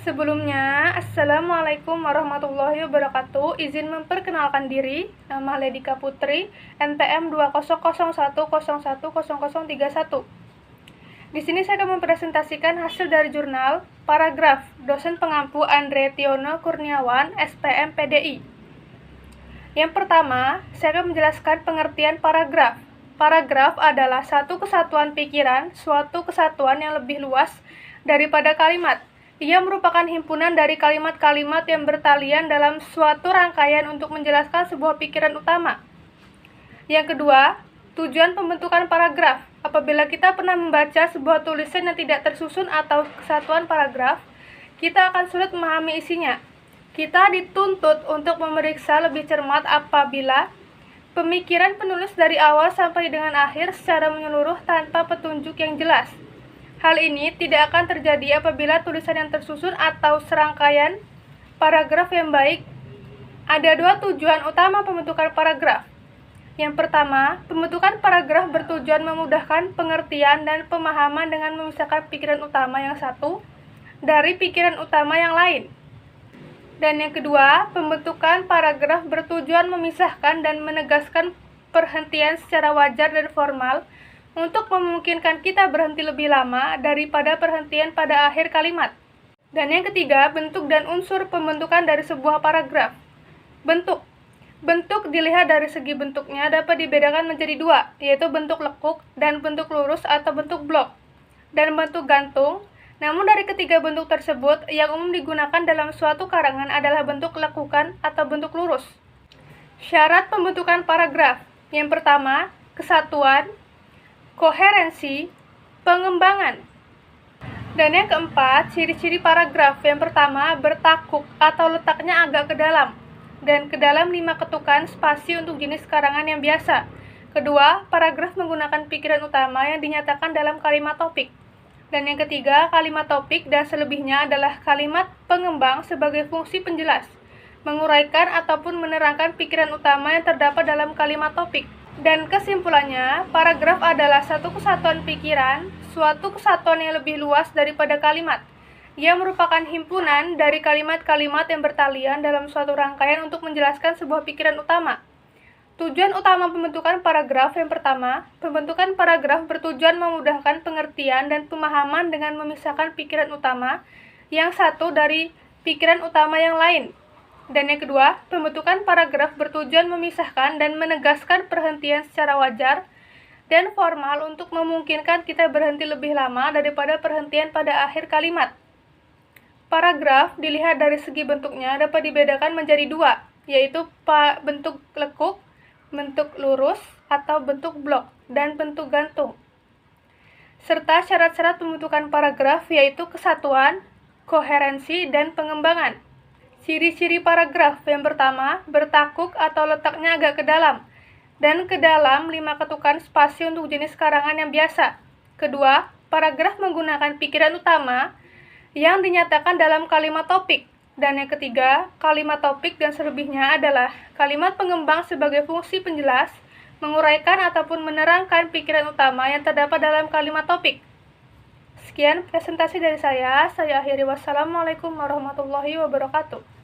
Sebelumnya, Assalamualaikum warahmatullahi wabarakatuh. Izin memperkenalkan diri, nama Ledika Putri, NPM 20010101031. Di sini saya akan mempresentasikan hasil dari jurnal Paragraf dosen pengampu Andre Tiono Kurniawan, SPM PDI. Yang pertama, saya akan menjelaskan pengertian paragraf. Paragraf adalah satu kesatuan pikiran, suatu kesatuan yang lebih luas daripada kalimat. Ia merupakan himpunan dari kalimat-kalimat yang bertalian dalam suatu rangkaian untuk menjelaskan sebuah pikiran utama. Yang kedua, tujuan pembentukan paragraf. Apabila kita pernah membaca sebuah tulisan yang tidak tersusun atau kesatuan paragraf, kita akan sulit memahami isinya. Kita dituntut untuk memeriksa lebih cermat apabila pemikiran penulis dari awal sampai dengan akhir secara menyeluruh tanpa petunjuk yang jelas. Hal ini tidak akan terjadi apabila tulisan yang tersusun atau serangkaian paragraf yang baik. Ada dua tujuan utama pembentukan paragraf. Yang pertama, pembentukan paragraf bertujuan memudahkan pengertian dan pemahaman dengan memisahkan pikiran utama yang satu dari pikiran utama yang lain. Dan yang kedua, pembentukan paragraf bertujuan memisahkan dan menegaskan perhentian secara wajar dan formal untuk memungkinkan kita berhenti lebih lama daripada perhentian pada akhir kalimat. Dan yang ketiga, bentuk dan unsur pembentukan dari sebuah paragraf. Bentuk. Bentuk dilihat dari segi bentuknya dapat dibedakan menjadi dua, yaitu bentuk lekuk dan bentuk lurus atau bentuk blok, dan bentuk gantung. Namun dari ketiga bentuk tersebut, yang umum digunakan dalam suatu karangan adalah bentuk lekukan atau bentuk lurus. Syarat pembentukan paragraf. Yang pertama, kesatuan, koherensi, pengembangan. Dan yang keempat, ciri-ciri paragraf. Yang pertama, bertakuk atau letaknya agak ke dalam, dan ke dalam 5 ketukan spasi untuk jenis karangan yang biasa. Kedua, paragraf menggunakan pikiran utama yang dinyatakan dalam kalimat topik. Dan yang ketiga, kalimat topik dan selebihnya adalah kalimat pengembang sebagai fungsi penjelas, menguraikan ataupun menerangkan pikiran utama yang terdapat dalam kalimat topik. Dan kesimpulannya, paragraf adalah satu kesatuan pikiran, suatu kesatuan yang lebih luas daripada kalimat. Ia merupakan himpunan dari kalimat-kalimat yang bertalian dalam suatu rangkaian untuk menjelaskan sebuah pikiran utama. Tujuan utama pembentukan paragraf. Yang pertama, pembentukan paragraf bertujuan memudahkan pengertian dan pemahaman dengan memisahkan pikiran utama yang satu dari pikiran utama yang lain. Dan yang kedua, pembentukan paragraf bertujuan memisahkan dan menegaskan perhentian secara wajar dan formal untuk memungkinkan kita berhenti lebih lama daripada perhentian pada akhir kalimat. Paragraf dilihat dari segi bentuknya dapat dibedakan menjadi dua, yaitu bentuk lekuk, bentuk lurus atau bentuk blok, dan bentuk gantung. Serta syarat-syarat pembentukan paragraf yaitu kesatuan, koherensi, dan pengembangan. Ciri-ciri paragraf. Yang pertama, bertakuk atau letaknya agak ke dalam, dan ke dalam 5 ketukan spasi untuk jenis karangan yang biasa. Kedua, paragraf menggunakan pikiran utama yang dinyatakan dalam kalimat topik. Dan yang ketiga, kalimat topik dan selebihnya adalah kalimat pengembang sebagai fungsi penjelas, menguraikan ataupun menerangkan pikiran utama yang terdapat dalam kalimat topik. Sekian presentasi dari saya akhiri. Wassalamualaikum warahmatullahi wabarakatuh.